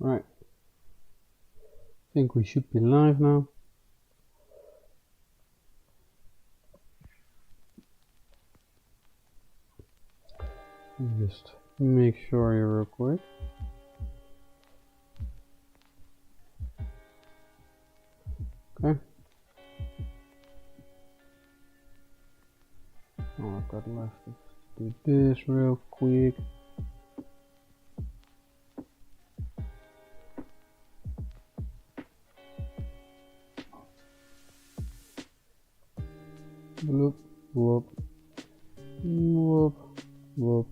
Right. I think we should be live now. Just make sure you're real quick. Okay. All I've got left is to do this real quick. Whoop, whoop, whoop, whoop.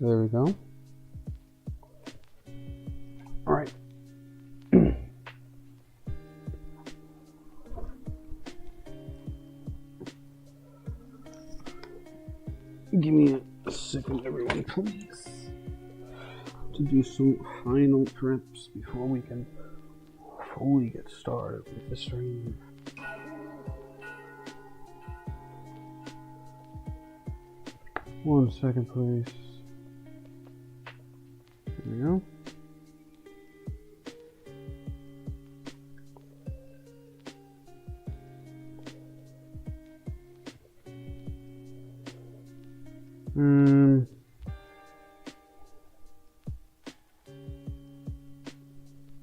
There we go. All right. Give me a second, everyone, please, to do some final preps before we can fully get started with the stream. One second, please. There we go.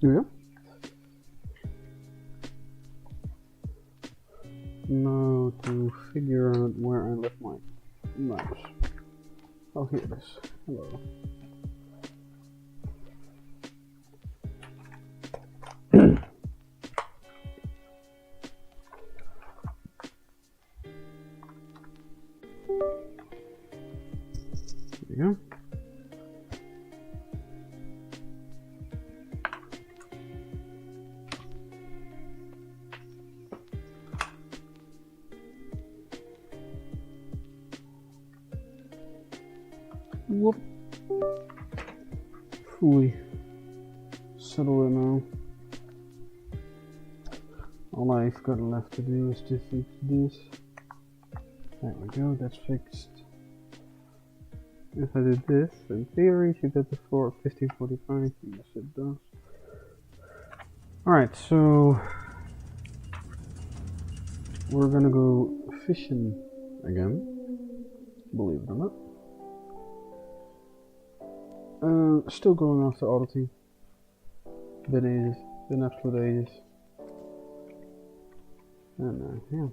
Here we go. Now to figure out where I left my mouse. Oh, here it is. Hello. There we go. Whoop. Fully settle it now. All I've got left to do is to fix this. There we go, that's fixed. If I did this, in theory, you get the 1545. Yes, it does. Alright, so we're gonna go fishing again, believe it or not. Still going after oddity. Been ages, been absolute ages. And yeah,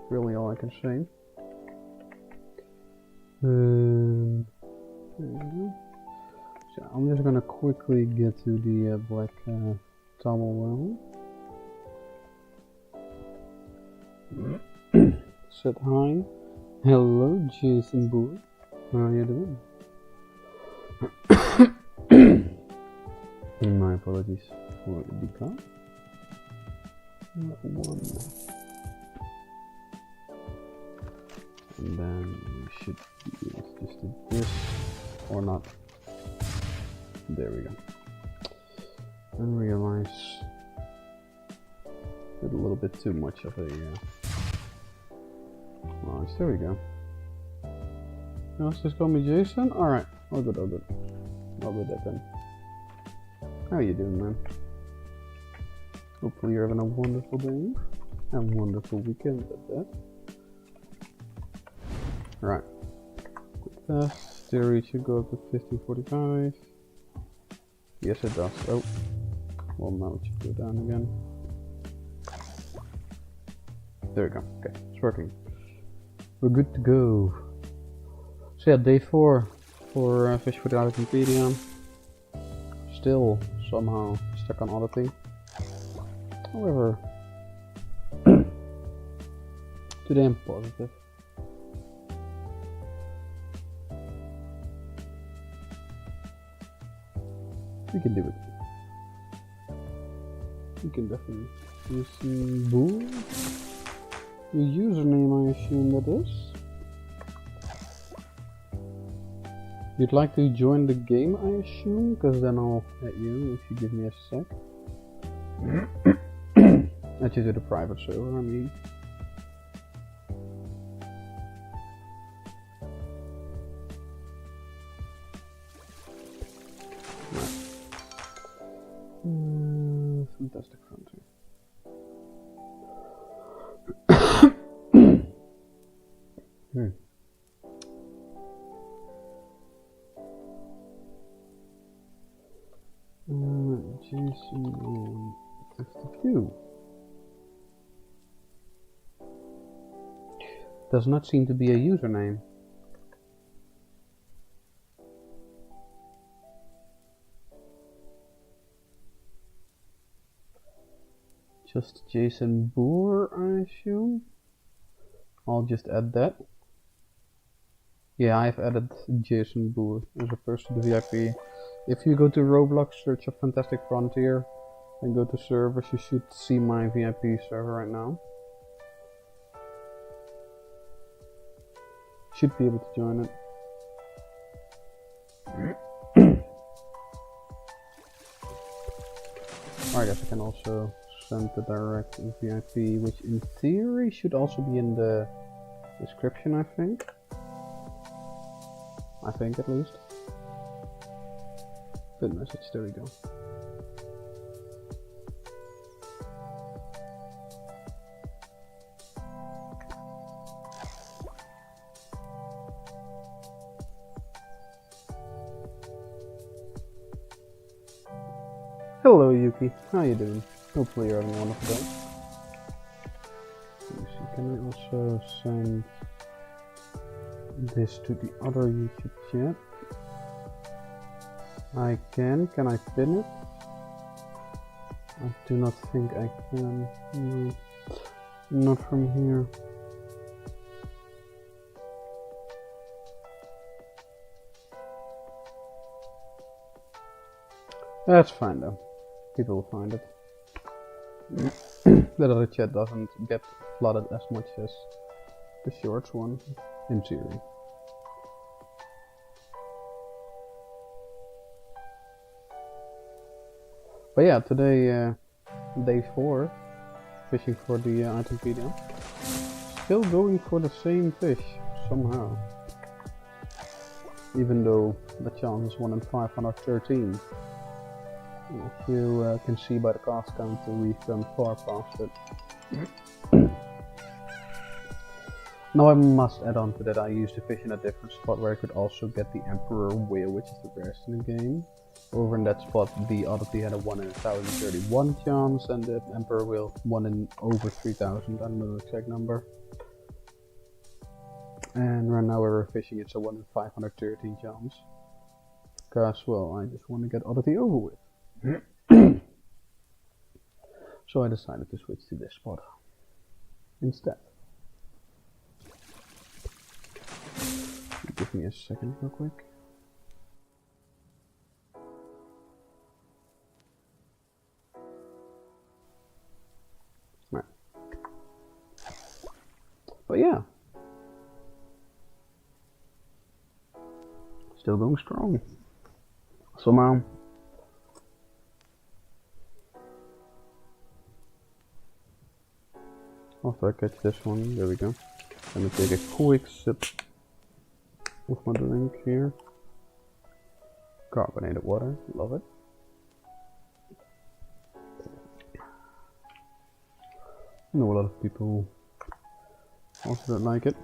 really all I can say. There we go. So I'm just gonna quickly get to the black tunnel well. Said hi. Hello, Jason boy. How are you doing? My apologies for the decline. And then we should be able to just do this or not. There we go. And realize did a little bit too much of a launch. There we go. Just call me Jason? Alright, all good, all good. I'll do that then. How you doing, man? Hopefully you're having a wonderful day and wonderful weekend at that. Right. Quick test. Theory should go up to 1545. Yes, it does. Oh. Well, now it should go down again. There we go. Okay, it's working. We're good to go. So yeah, day 4 for Fish for the Itempedia. Still somehow stuck on oddity. However, today I'm positive. We can do it. We can definitely. Using Boo. Your username, I assume that is. You'd like to join the game, I assume, because then I'll let you if you give me a sec. Add you to the private server, I mean. Fantastic Frontier. Jason 52. Does not seem to be a username. Just Jason Boer, I assume. I'll just add that. Yeah, I've added Jason Boer as a person to VIP. If you go to Roblox, search a Fantastic Frontier, and go to servers, you should see my VIP server right now. Should be able to join it. I guess I can also send the direct VIP, which in theory should also be in the description, I think. I think at least. Good message, there we go. Hello Yuki, how you doing? Hopefully you're having a wonderful day. Let me see, can I also send this to the other YouTube chat? I can I pin it? I do not think I can. No, not from here. That's fine though. People will find it. The other chat doesn't get flooded as much as the shorts one, in theory. But yeah, today, day 4, fishing for the Itempedia. Still going for the same fish, somehow. Even though the chance is 1 in 513. If you can see by the cast counter, we've gone far past it. Now I must add on to that, I used to fish in a different spot where I could also get the Emperor whale, which is the rarest in the game. Over in that spot, the Oddity had a 1 in 1031 chance, and the Emperor whale 1 in over 3000, I don't know the exact number. And right now where we're fishing, it's a 1 in 513 chance. Cause, well, I just want to get Oddity over with. So I decided to switch to this spot instead. Give me a second real quick. Right. But yeah. Still going strong. Somehow. After I catch this one, there we go. I'm gonna take a quick sip of my drink here. Carbonated water, love it. I know a lot of people also don't like it.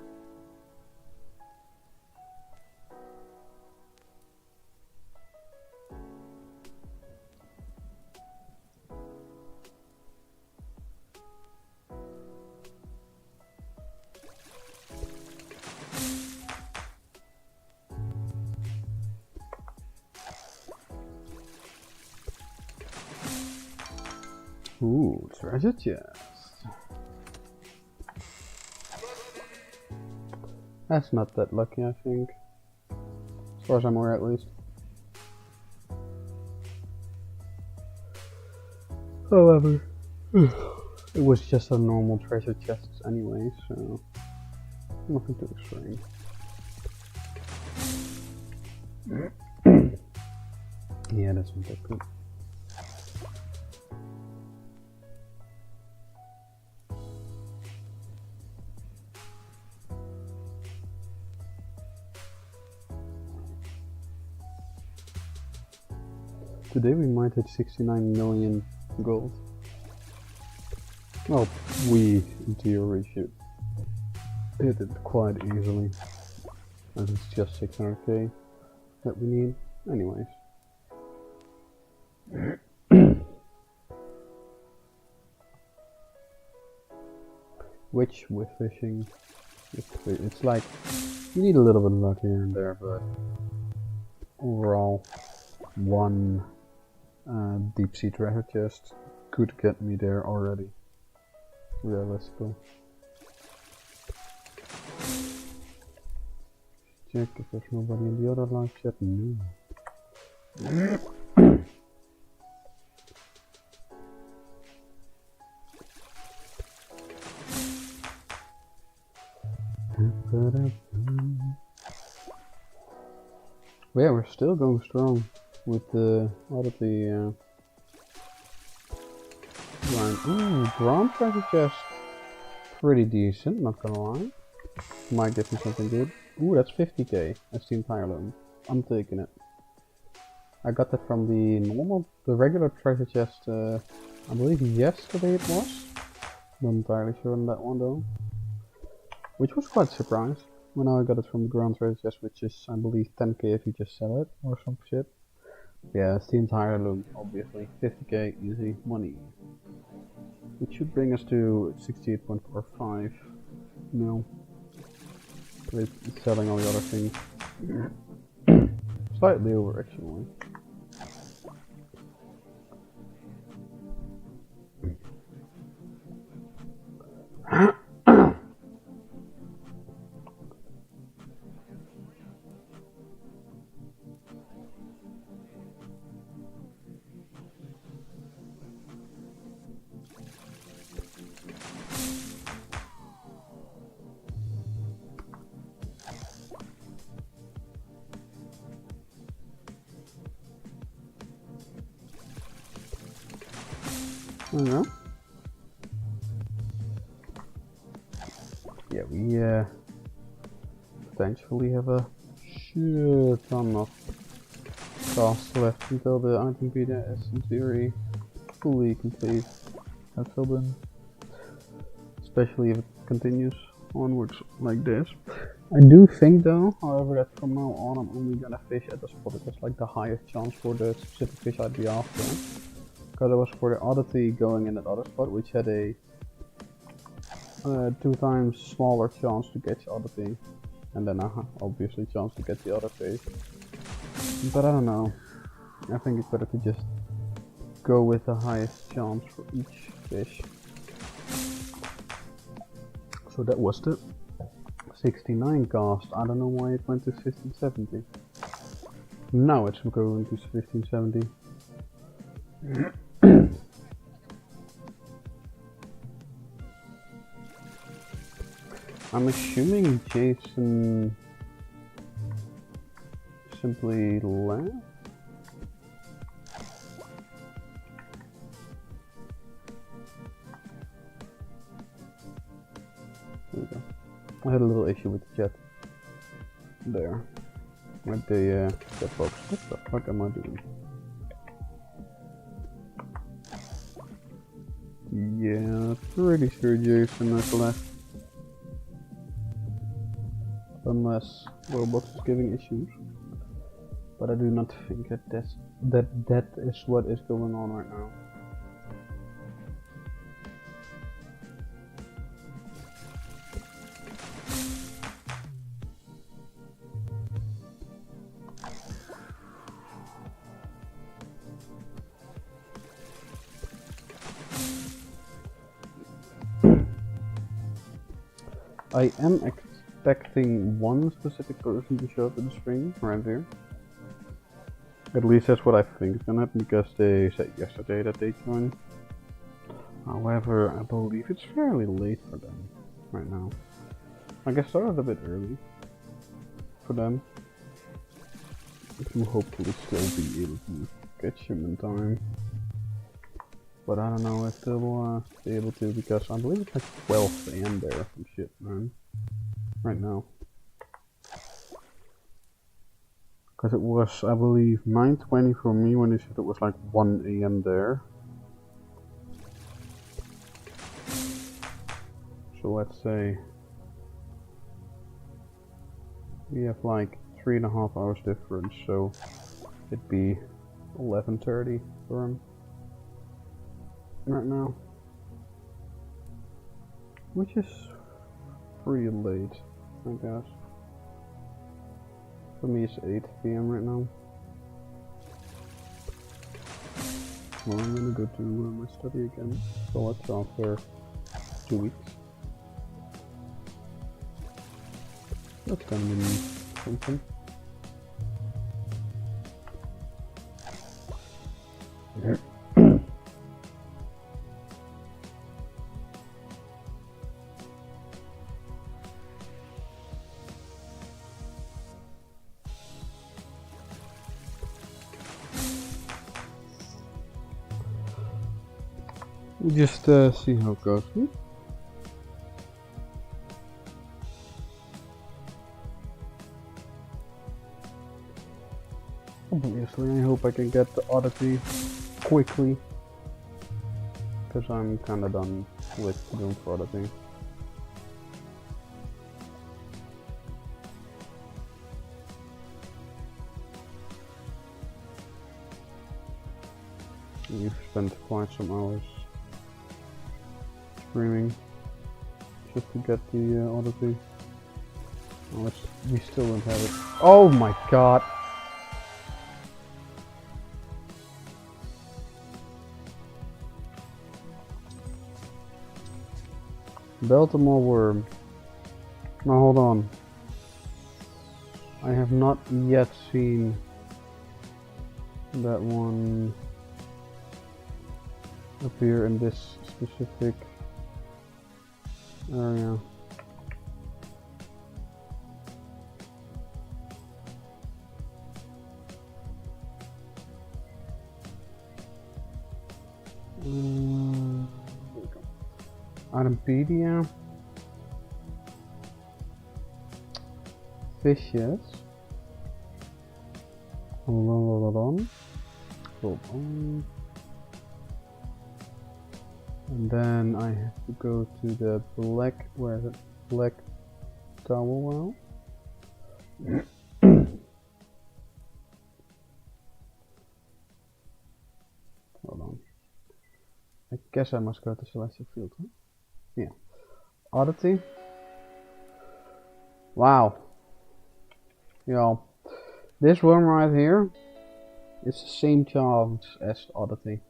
Ooh, treasure chest. That's not that lucky, I think. As far as I'm aware, at least. However, it was just a normal treasure chest anyway, so nothing too extreme. Yeah, that's not that good. Today we might hit 69 million gold. Well, we in theory should hit it quite easily, as it's just 600k that we need. Anyways. Which with fishing, it's like you need a little bit of luck here and there, but overall, one deep sea treasure chest could get me there already. Realistically. Check if there's nobody in the other live chat. No. Yeah, we're still going strong with the oddity line. Ooh, grand treasure chest. Pretty decent, not gonna lie. Might get me something good. Ooh, that's 50k. That's the entire loan. I'm taking it. I got that from the regular treasure chest, I believe yesterday it was. Not entirely sure on that one though. Which was quite surprised when I got it from the ground treasure chest, which is I believe 10k if you just sell it or some shit. Yeah, it's the entire loot, obviously. 50k easy money. Which should bring us to 68.45 mil. With selling all the other things. Slightly over actually. I don't know. Yeah, we potentially have a shit ton of tasks left until the Itempedia is in theory fully complete and filled in. Especially if it continues onwards like this. I do think though, however, that from now on I'm only gonna fish at the spot that has like the highest chance for the specific fish I'd be after. Because it was for the oddity going in that other spot, which had a 2 times smaller chance to catch oddity, and then obviously chance to get the other fish. But I don't know. I think it's better to just go with the highest chance for each fish. So that was the 69 cast. I don't know why it went to 1570. Now it's going to 1570. I'm assuming Jason simply left. There we go. I had a little issue with the chat there. With the chat box. What the fuck am I doing? Yeah, pretty sure Jason has left. Unless Roblox is giving issues. But I do not think that that is what is going on right now. I am expecting one specific person to show up in the spring around here. At least that's what I think is gonna happen, because they said yesterday that they joined. However, I believe it's fairly late for them right now. Like I started a bit early for them. To hopefully still be able to catch him in time. But I don't know if they'll be able to, because I believe it's like 12 AM there or some shit, man. Right now. Because it was, I believe, 9:20 for me when they said it was like 1 AM there. So let's say we have like 3.5 hours difference, so it'd be 11:30 for him right now, which is pretty late, I guess. For me it's 8 PM right now. Well, I'm gonna go to my study again, so let's after 2 weeks. That's gonna be something. Just see how it goes. Obviously, I hope I can get the Oddity quickly, because I'm kinda done with doing for Oddity. You've spent quite some hours streaming just to get the Oddity. Oh, we still don't have it. Oh my god! Baltimore worm. Now hold on. I have not yet seen that one appear in this specific area. Itempedia. Fishes. Hold on. And then I have to go to the black, where is it? Black towel well. Hold on. I guess I must go to Celestial Field, huh? Yeah. Oddity. Wow. Yo, this worm right here is the same chance as Oddity.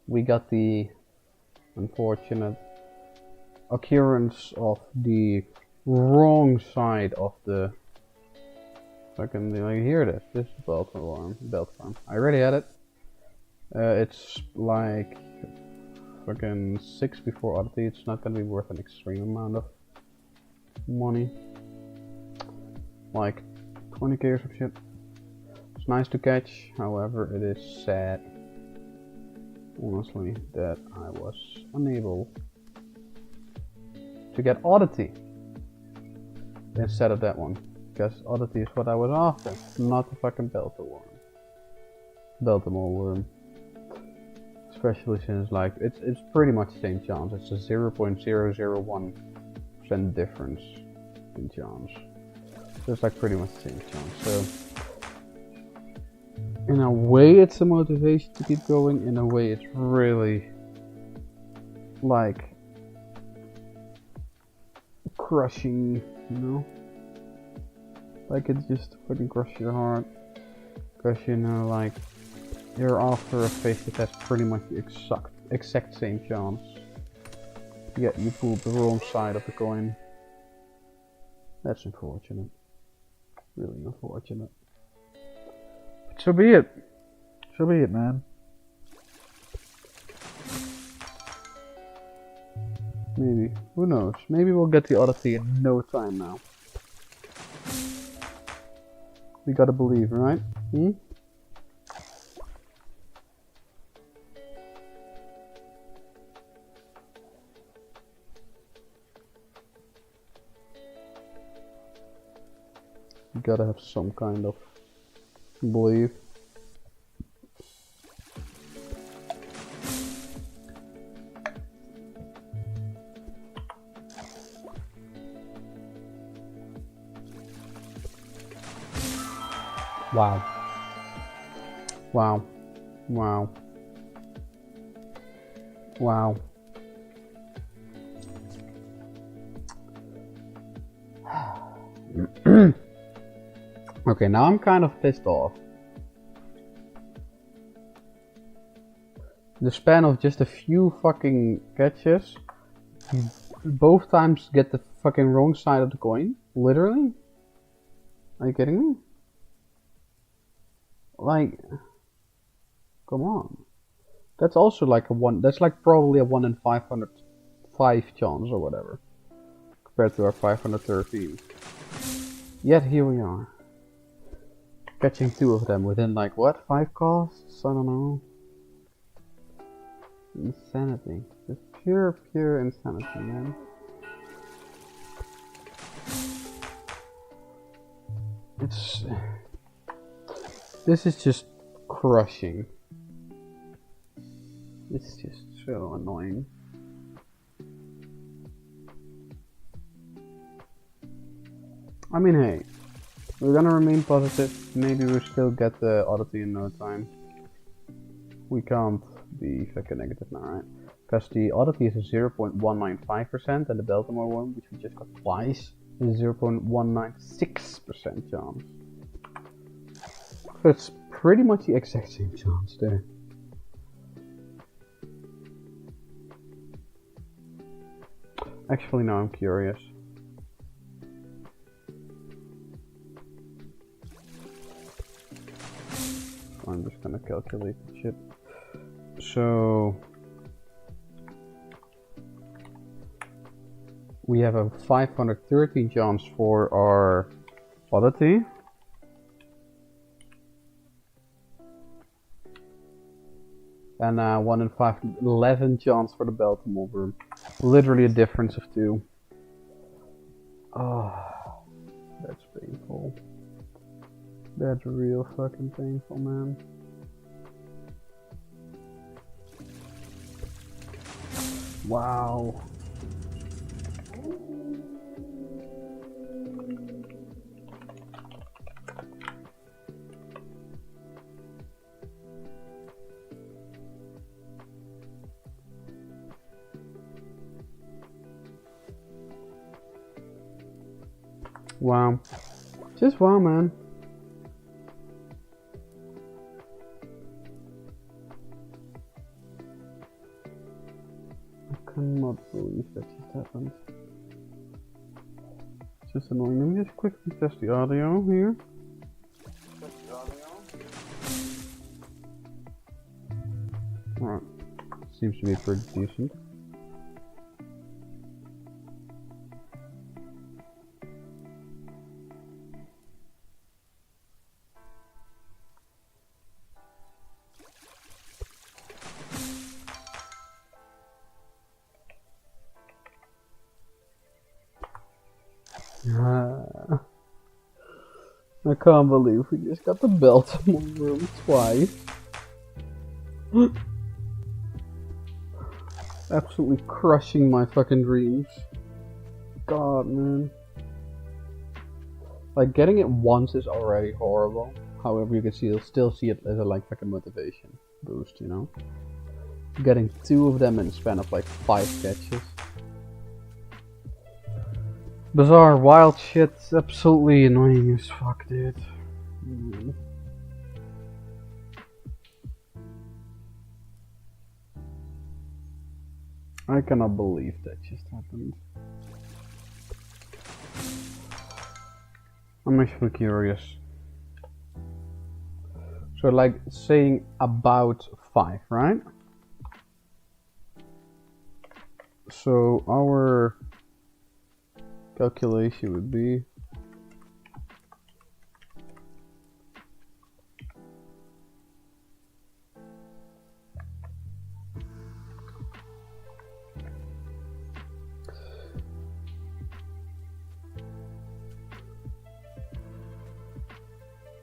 We got the unfortunate occurrence of the wrong side of the fucking, like, hear this. This is belt worm. I already had it. It's like fucking 6 before Oddity. It's not gonna be worth an extreme amount of money, like 20k or some shit. It's nice to catch, however it is sad, honestly, that I was unable to get Oddity instead of that one, because Oddity is what I was after, not the fucking Baltimore worm. Especially since, like, it's pretty much the same chance. It's a 0.001% difference in chance. So it's like pretty much the same chance. So in a way it's a motivation to keep going, in a way it's really like crushing, you know? Like it just fucking crushes your heart. Because, you know, like, you're after a fish that has pretty much the exact same chance. Yet you pulled the wrong side of the coin. That's unfortunate. Really unfortunate. But so be it. So be it, man. Maybe. Who knows? Maybe we'll get the Oddity in no time now. We gotta believe, right? Hmm? You gotta have some kind of belief. Wow. Wow. Wow. Wow. Okay, now I'm kind of pissed off. The span of just a few fucking catches, you both times get the fucking wrong side of the coin. Literally? Are you kidding me? Like, come on. That's also like a one. That's like probably a 1 in 505 chance or whatever, compared to our 513. Yet here we are, catching 2 of them within like what, 5 casts? I don't know. Insanity, just pure insanity, man. This is just crushing. It's just so annoying. I mean, hey, we're gonna remain positive. Maybe we'll still get the oddity in no time. We can't be fucking negative now, right? Because the oddity is a 0.195% and the Baltimore one, which we just got twice, is 0.196% chance. So it's pretty much the exact same chance there. Actually, now I'm curious. I'm just gonna calculate the shit. So we have a 513 chance for our oddity. And 1 in 511 chance for the Baltimore room. Literally a difference of 2. Oh, that's painful. That's real fucking painful, man. Wow. Wow. Just wow, man. I cannot believe that just happened. It's just annoying. Let me just quickly test the audio here. Alright. Seems to be pretty decent. I can't believe we just got the Baltimore room twice. Absolutely crushing my fucking dreams. God, man. Like, getting it once is already horrible. However, you can still see it as a like fucking motivation boost, you know? Getting 2 of them in the span of like 5 catches. Bizarre, wild shit, absolutely annoying as fuck, dude. I cannot believe that just happened. I'm actually curious. So like saying about 5, right? So our calculation would be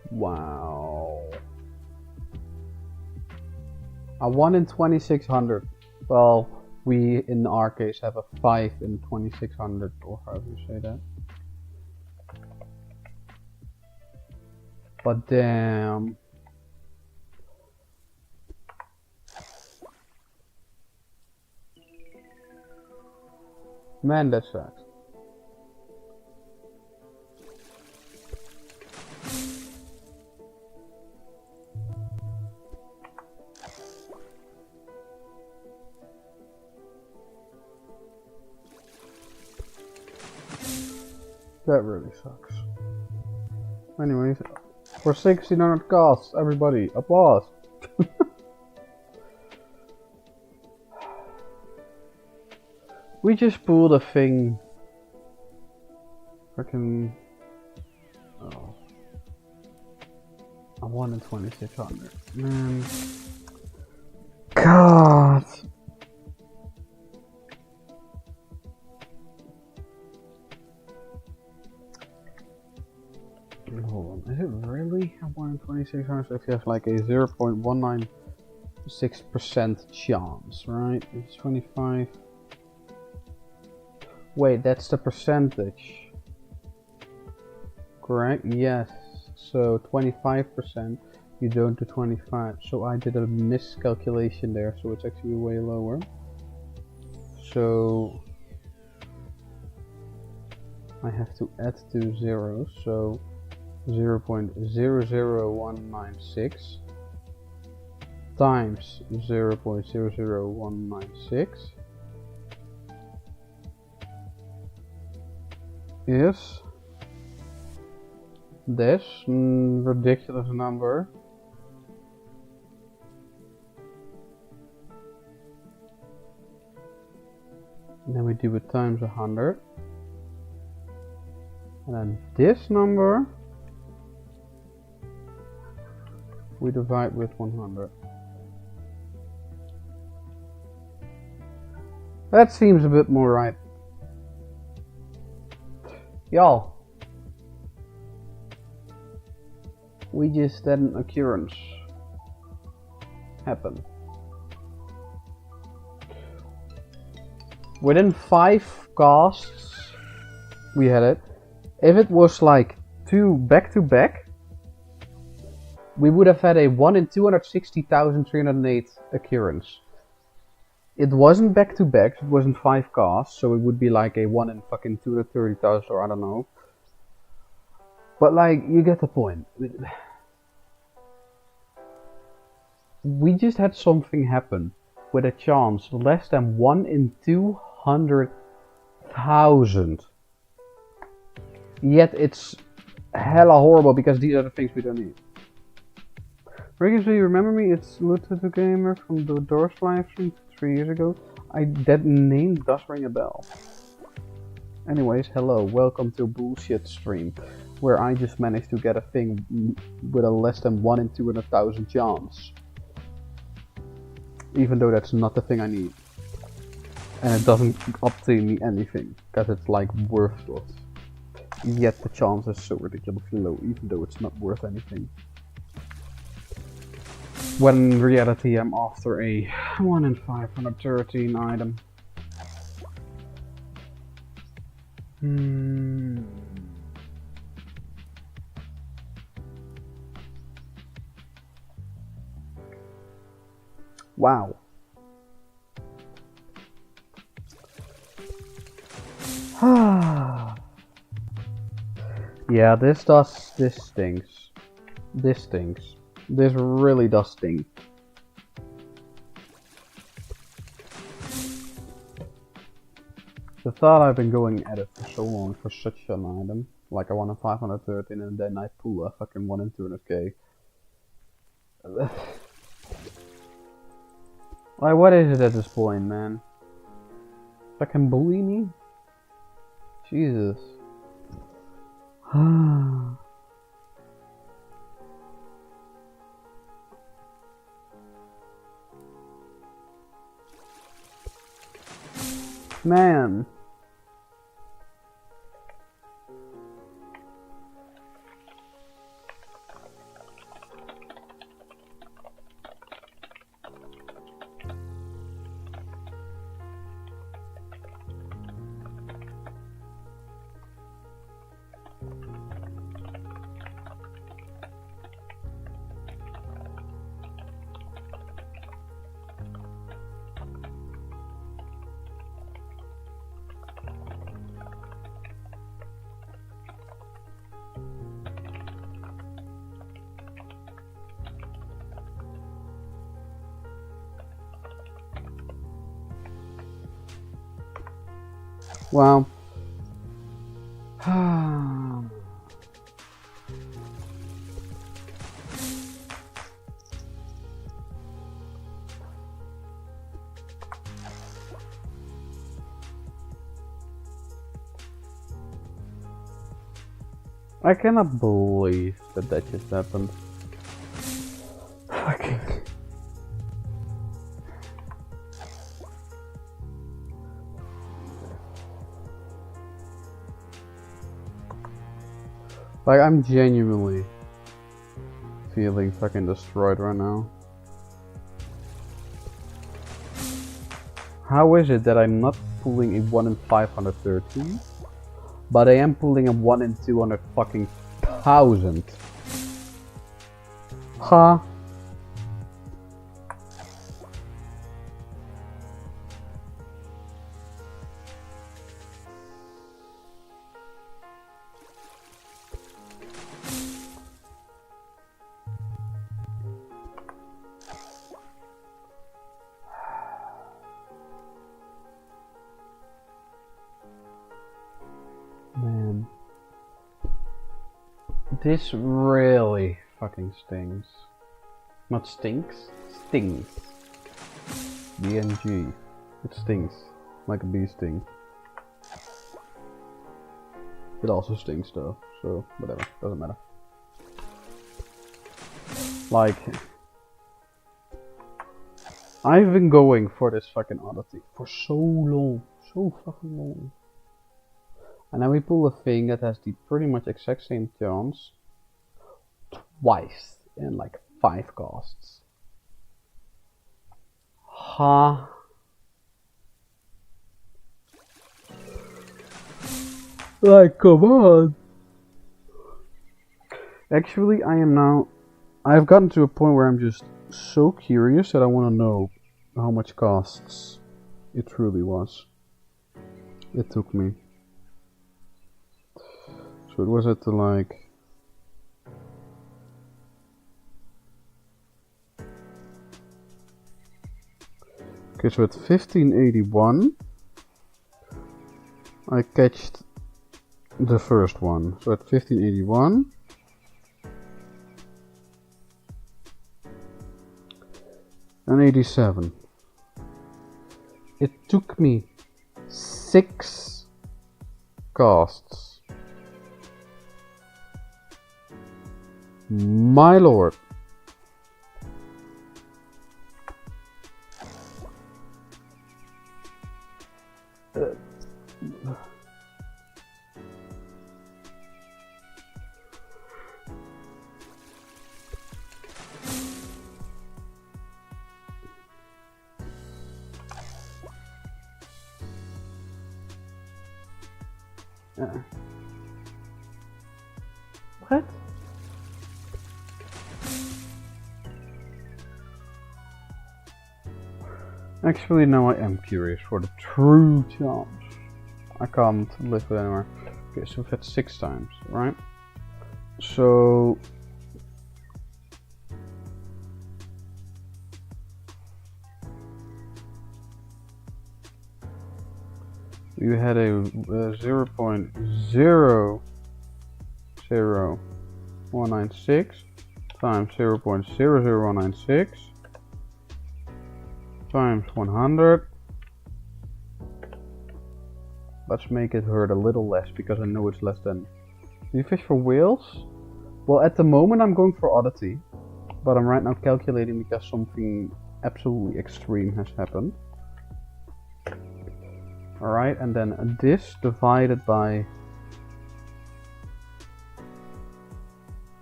wow. A 1 in 2600. Well, we in our case have a 5 in 2600, or how do you say that? But damn. Man, that sucks. That really sucks. Anyways, for 1600 costs, everybody, applause. We just pulled a thing. Freaking. Oh. I wanted 2600. Man. God. Hold on. Is it really? I wanted 2600. So if you have like a 0.196% chance, right? It's 25. Wait, that's the percentage. Correct? Yes. So 25%, you don't do 25. So I did a miscalculation there, so it's actually way lower. So I have to add two zeros, so 0.00196 times 0.00196 is this ridiculous number. And then we do it times 100. And then this number we divide with 100. That seems a bit more right. Y'all, we just had an occurrence happen. Within 5 casts, we had it. If it was like 2 back to back, we would have had a 1 in 260,308 occurrence. It wasn't back to back, it wasn't 5 casts, so it would be like a 1 in fucking 230,000 or I don't know. But like, you get the point. We just had something happen with a chance less than 1 in 200,000. Yet it's hella horrible because these are the things we don't need. RickGames, do you remember me? It's Luther Gamer from the Doors live stream 3 years ago. That name does ring a bell. Anyways, hello, welcome to Bullshit Stream, where I just managed to get a thing with a less than 1 in 200,000 chance. Even though that's not the thing I need. And it doesn't obtain me anything, because it's like worthless. Yet the chance is so ridiculously low, even though it's not worth anything. When in reality I'm after a 1 in 513 item. Wow. Yeah, this stinks. This stinks. This really does stink. The thought I've been going at it for so long for such an item. Like I want a 513 and then I pull a fucking 1 in 200k. Like, what is it at this point, man? Fucking bully me? Jesus. Man. Well, I cannot believe that that just happened. Fucking. Like, I'm genuinely feeling fucking destroyed right now. How is it that I'm not pulling a 1 in 513, but I am pulling a 1 in 200 fucking thousand? Huh? Man, this really fucking stings. Not stinks, stings. BNG. It stings. Like a bee sting. It also stings though, so whatever, doesn't matter. Like, I've been going for this fucking oddity for so long, so fucking long. And then we pull a thing that has the pretty much exact same chance twice in like 5 casts. Huh? Like, come on. Actually, I've gotten to a point where I'm just so curious that I want to know how much casts it truly was. It took me. So it was at the like... Okay, so at 1581, I catched the first one. So at 1581, and 87. It took me 6 casts. My lord. What? Actually, no, I am curious for the true chance. I can't live with anymore. Okay, so we've had 6 times, right? So... you had a 0.00196 times 0.00196 times 100. Let's make it hurt a little less because I know it's less than. Do you fish for whales? Well, at the moment I'm going for oddity, but I'm right now calculating because something absolutely extreme has happened. Alright, and then this divided by...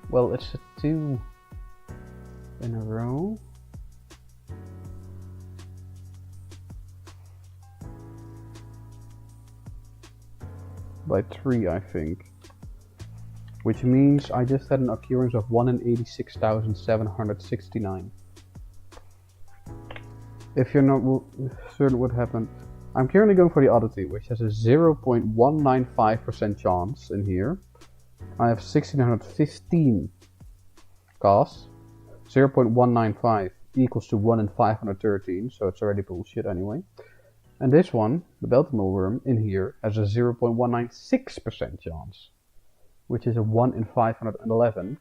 well, it's a 2 in a row. By 3, I think. Which means I just had an occurrence of 1 in 86,769. If you're not certain what happened, I'm currently going for the oddity, which has a 0.195% chance in here. I have 1615 casts. 0.195 equals to 1 in 513, so it's already bullshit anyway. And this one, the Baltimore worm, in here has a 0.196% chance, which is a 1 in 511.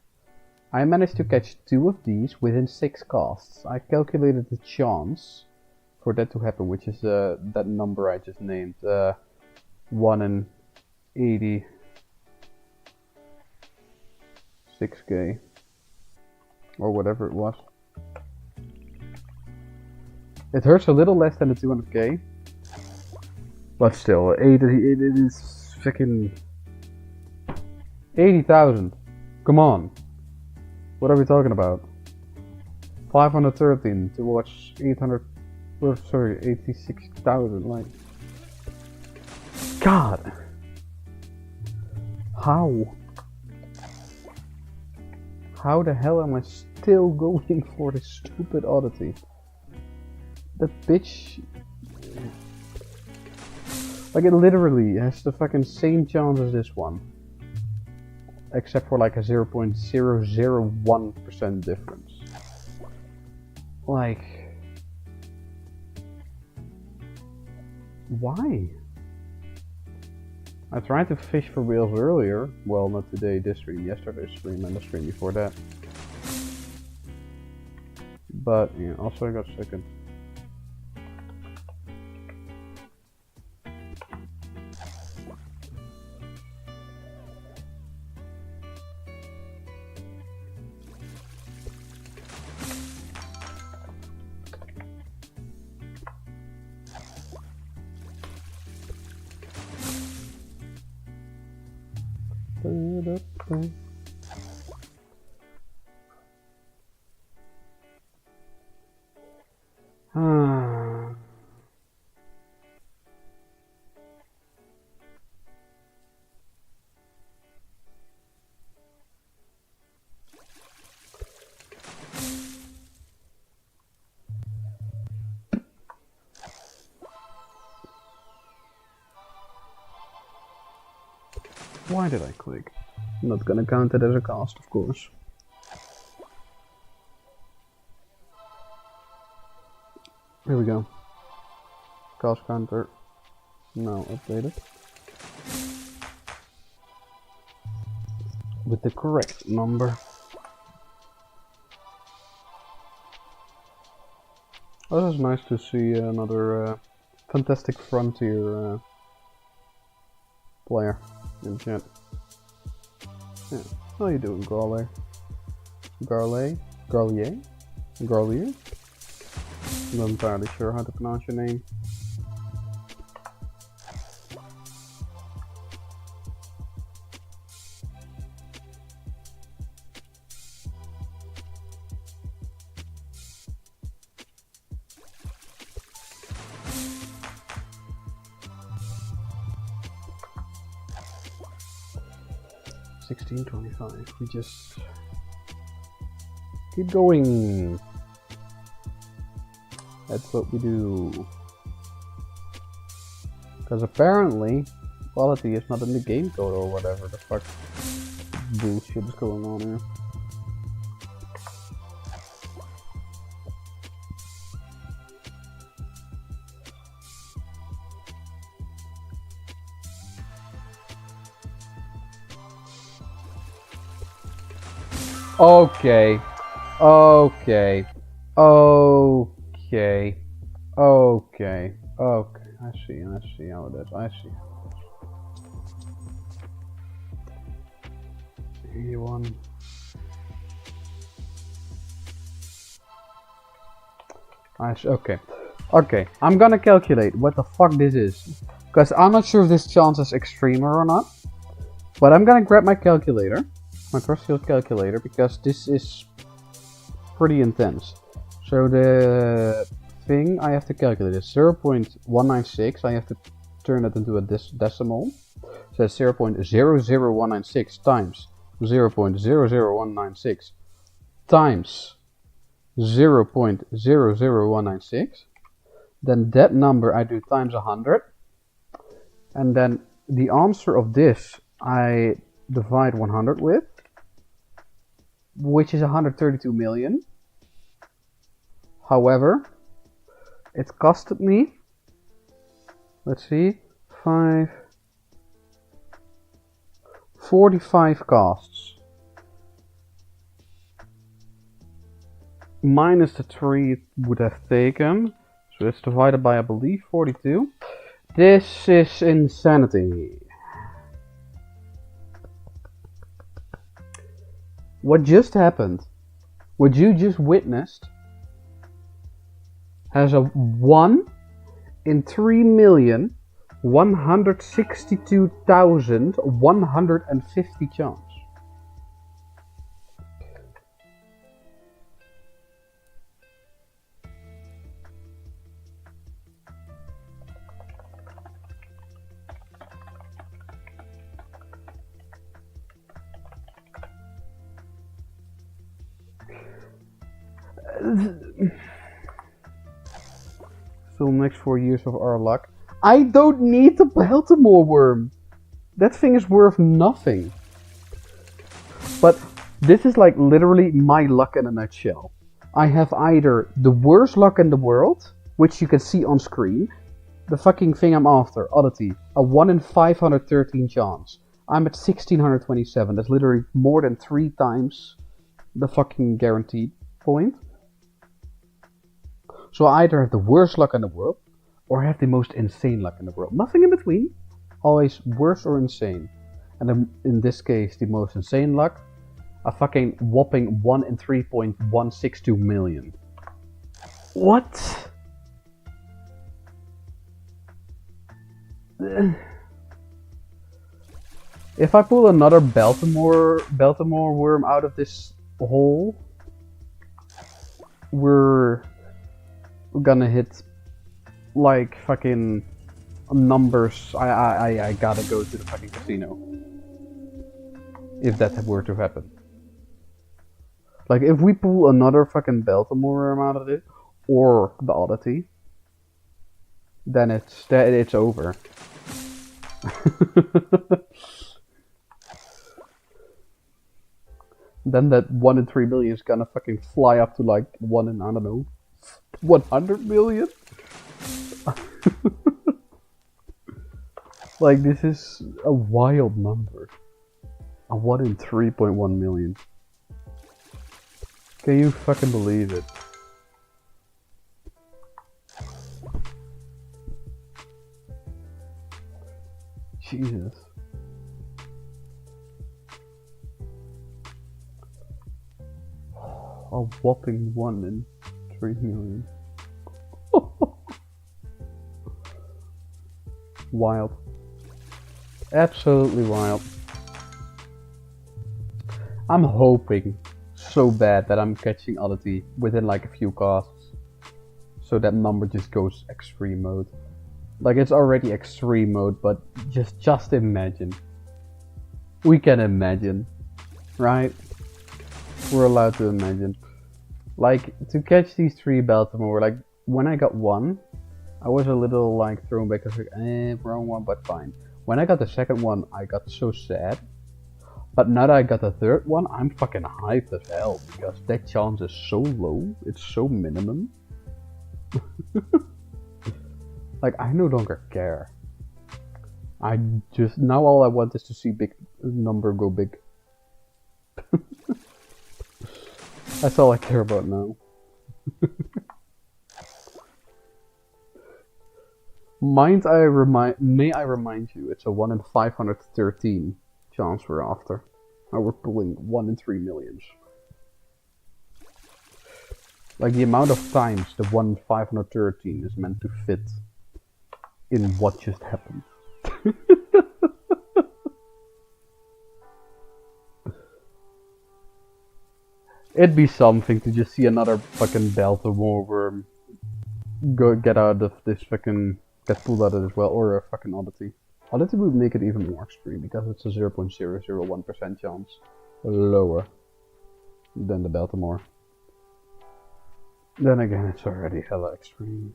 I managed to catch 2 of these within 6 casts. I calculated the chance for that to happen, which is that number I just named, 1 in 86k, or whatever it was. It hurts a little less than the 200k, but still, it is freaking 80,000. Come on, what are we talking about? 513 to watch 86,000. Like, God, how the hell am I still going for this stupid oddity? That bitch, like, it literally has the fucking same chance as this one, except for like a 0.001% difference. Like, why? I tried to fish for whales earlier. Well, not today, this stream, yesterday's stream, and the stream before that. But yeah, also I got second. Why did I click? I'm not gonna count it as a cast, of course. Here we go. Cast counter now updated with the correct number. Oh, this is nice to see another Fantastic Frontier player in chat. Yeah. How you doing, Garlier? Garlier? I'm not entirely sure how to pronounce your name. $16.25. We just keep going. That's what we do. Because apparently, quality is not in the game code or whatever the fuck bullshit is going on here. Okay. Okay. Okay. Okay. Okay. I see how it is. I see how it is. 81. I see. Okay. Okay. I'm gonna calculate what the fuck this is. Because I'm not sure if this chance is extremer or not. But I'm gonna grab my calculator. My crossfield calculator, because this is pretty intense. So the thing I have to calculate is 0.196. I have to turn it into a decimal. So it's 0.00196 times 0.00196 times 0.00196. Then that number I do times 100. And then the answer of this I divide 100 with, which is 132 million. However, it costed me Let's see. 45 casts. Minus the 3 it would have taken. So it's divided by, I believe, 42. This is insanity. What just happened, what you just witnessed, has a 1 in 3,162,150 chance. Still next 4 years of our luck. I don't need the Baltimore worm. That thing is worth nothing. But this is like literally my luck in a nutshell. I have either the worst luck in the world, which you can see on screen, the fucking thing I'm after, oddity, a 1 in 513 chance. I'm at 1627. That's literally more than 3 times the fucking guaranteed point. So I either have the worst luck in the world, or I have the most insane luck in the world. Nothing in between. Always worse or insane. And then in this case, the most insane luck, a fucking whopping 1 in 3.162 million. What? If I pull another Baltimore worm out of this hole, we're gonna hit like fucking numbers. I gotta go to the fucking casino if that were to happen. Like if we pull another fucking Baltimore worm out of it, or the oddity, then it's over. Then that 1 in 3 million is gonna fucking fly up to like 1 in, I don't know, 100 million? Like, this is a wild number. A 1 in 3.1 million. Can you fucking believe it? Jesus. A whopping 1 in 3 million. Wild. Absolutely wild. I'm hoping so bad that I'm catching oddity within like a few casts. So that number just goes extreme mode. Like it's already extreme mode, but just imagine. We can imagine. Right? We're allowed to imagine. Like, to catch these 3 Baltimore, like, when I got 1, I was a little, like, thrown back, I was like, wrong one, but fine. When I got the second one, I got so sad. But now that I got the third one, I'm fucking hyped as hell, because that chance is so low, it's so minimum. Like, I no longer care. Now all I want is to see big number go big. That's all I care about now. May I remind you, it's a 1 in 513 chance we're after. Now we're pulling 1 in 3 millions. Like the amount of times the 1 in 513 is meant to fit in what just happened. It'd be something to just see another fucking Baltimore worm get out of this fucking, get pulled out of this well, or a fucking oddity. Oddity would make it even more extreme because it's a 0.001% chance lower than the Baltimore. Then again, it's already hella extreme.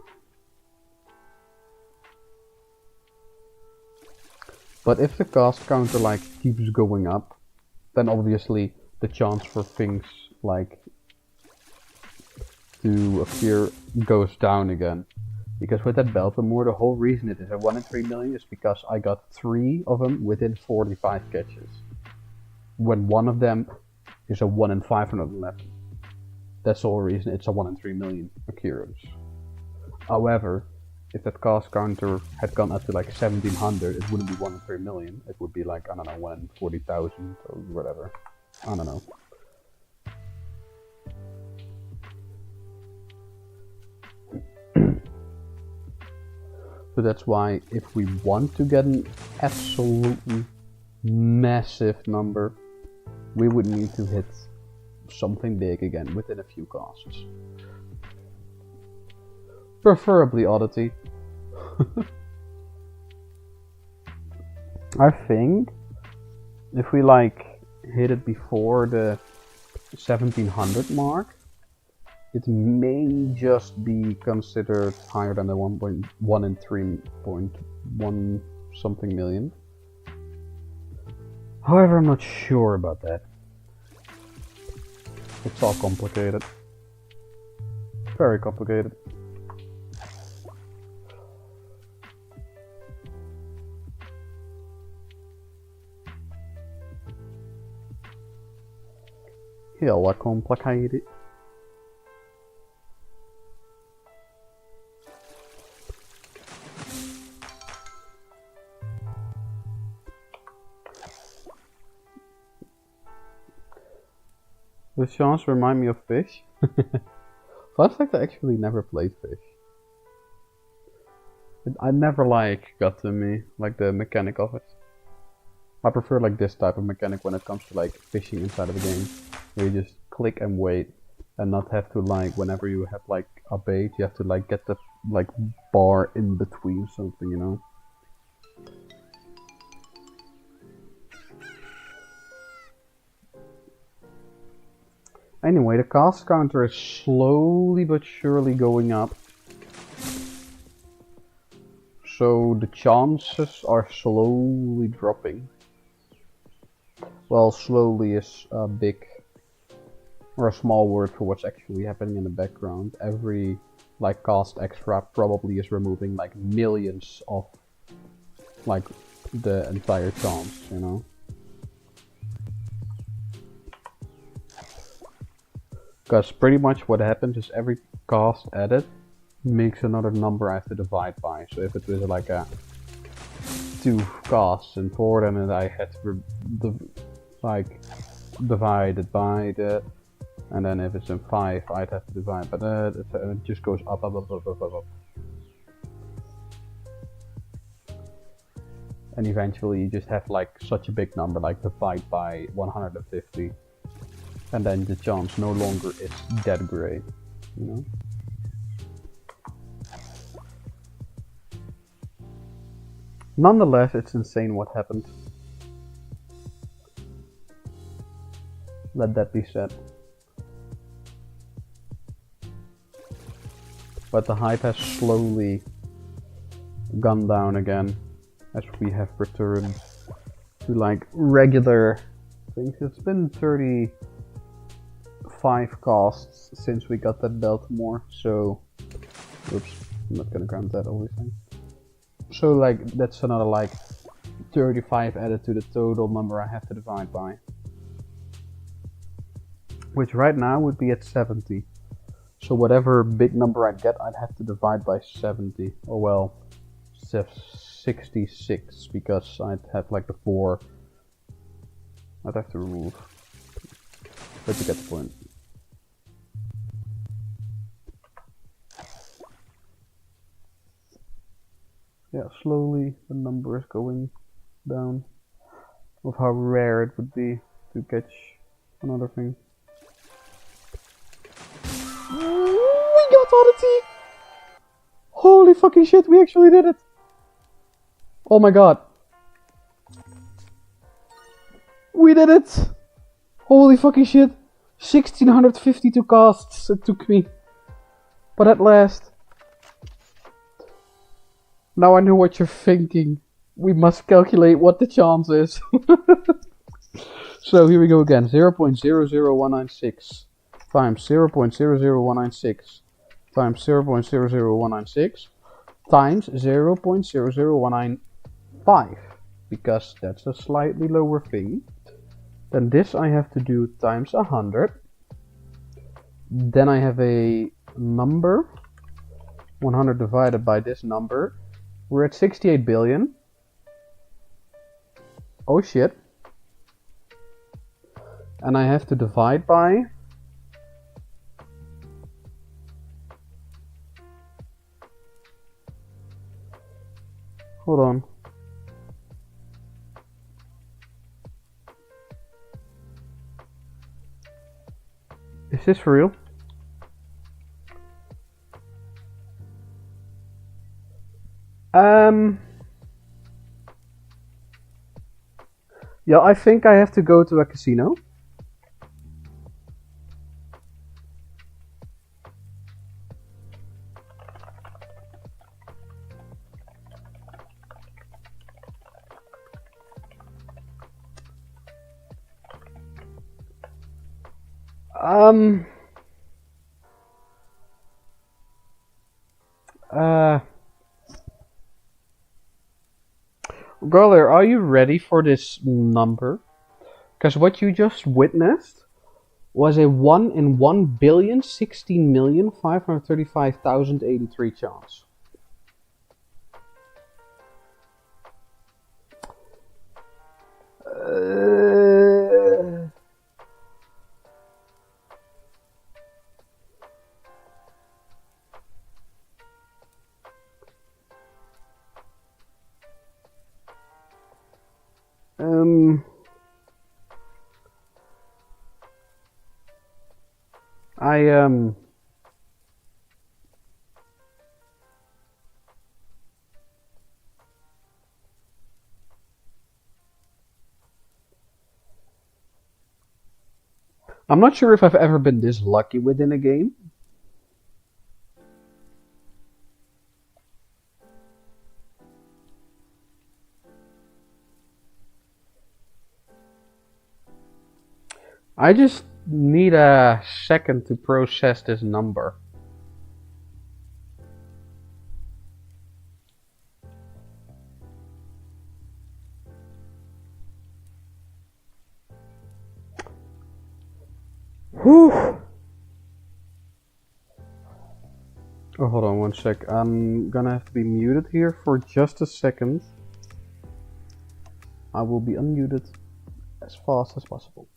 But if the cast counter like keeps going up, then obviously the chance for things like to appear goes down again. Because with that Baltimore, the whole reason it is a 1 in 3 million is because I got 3 of them within 45 catches. When one of them is a 1 in 511. That's the whole reason it's a 1 in 3 million occurrence. However, if that cost counter had gone up to like 1700, it wouldn't be 1 in 3 million. It would be like, I don't know, 1 in 40,000 or whatever. I don't know. So that's why if we want to get an absolutely massive number, we would need to hit something big again within a few casts. Preferably oddity. I think if we like hit it before the 1700 mark, it may just be considered higher than the 1.1 and 3.1 something million. However, I'm not sure about that. It's all complicated. Very complicated. Hela complicated. The chants remind me of fish. Fun fact, I actually never played fish. I never like got to me, like the mechanic of it. I prefer like this type of mechanic when it comes to like fishing inside of a game. Where you just click and wait and not have to like, whenever you have like a bait, you have to like get the like bar in between something, you know? Anyway, the cast counter is slowly but surely going up. So the chances are slowly dropping. Well, slowly is a big or a small word for what's actually happening in the background. Every like cast extra probably is removing like millions of like the entire chance, you know? Because pretty much what happens is every cast added makes another number I have to divide by. So if it was like a 2 casts and 4, then I had to divide it by that. And then if it's in 5, I'd have to divide by that. It just goes up. And eventually you just have like such a big number, like divide by 150. And then the chance no longer is that great, you know? Nonetheless, it's insane what happened. Let that be said. But the hype has slowly gone down again as we have returned to like regular things. It's been 35 casts since we got that Baltimore, so oops, I'm not gonna count that obviously. So like that's another like 35 added to the total number I have to divide by, which right now would be at 70. So whatever big number I get, I'd have to divide by 70, or well, 66, because I'd have like the 4 I'd have to remove, but you get the point. Yeah, slowly the number is going down of how rare it would be to catch another thing. We got oddity! Holy fucking shit, we actually did it! Oh my god. We did it! Holy fucking shit. 1652 casts it took me. But at last. Now I know what you're thinking. We must calculate what the chance is. So here we go again. 0.00196 times 0.00196 times 0.00196 times 0.00195, because that's a slightly lower thing. Then this I have to do times 100. Then I have a number, 100 divided by this number. We're at 68 billion. Oh shit. And I have to divide by... Hold on. Is this for real? Yeah, I think I have to go to a casino. Girler, are you ready for this number? Because what you just witnessed was a 1 in 1,016,535,083 chance. I'm not sure if I've ever been this lucky within a game. I just need a second to process this number. Whew. Oh, hold on one sec. I'm gonna have to be muted here for just a second. I will be unmuted as fast as possible.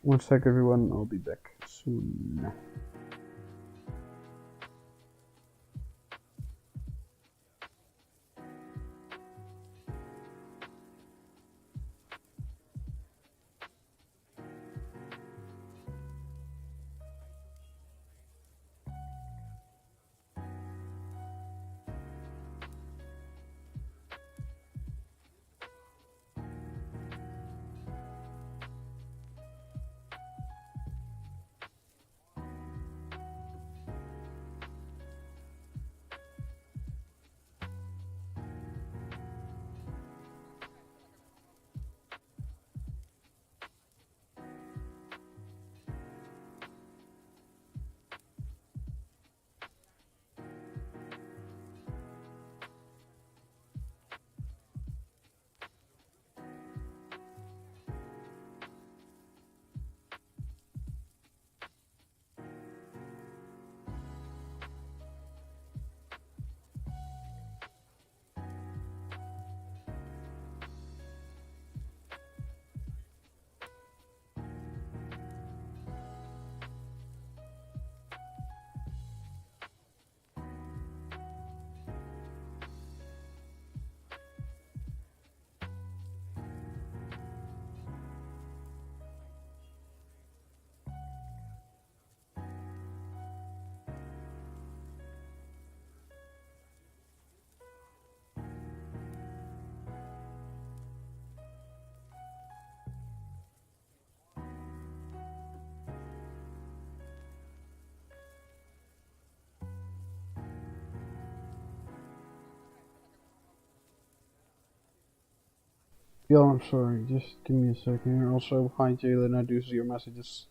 One sec everyone, I'll be back soon. Yo, I'm sorry, just give me a second here. Also, hi Jalen, I do see your messages.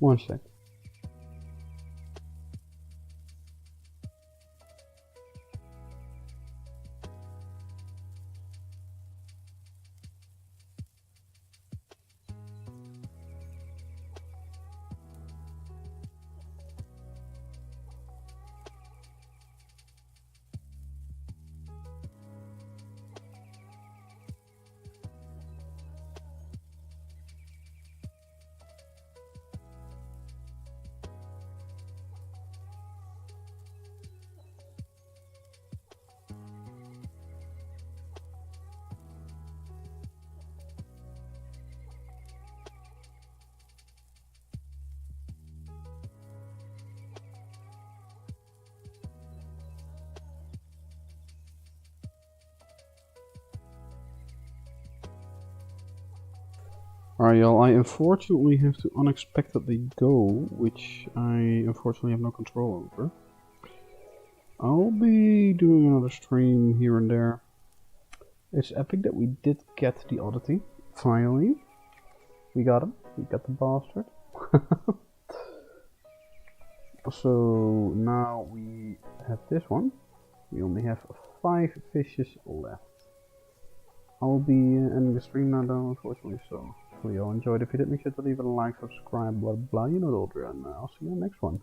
One sec. Alright y'all, I unfortunately have to unexpectedly go, which I unfortunately have no control over. I'll be doing another stream here and there. It's epic that we did get the oddity, finally. We got him, we got the bastard. So now we have this one. We only have 5 fishes left. I'll be ending the stream now though, unfortunately, so hopefully you all enjoyed. If you did, make sure to leave a like, subscribe, blah blah, you know the drill, and I'll see you in the next one.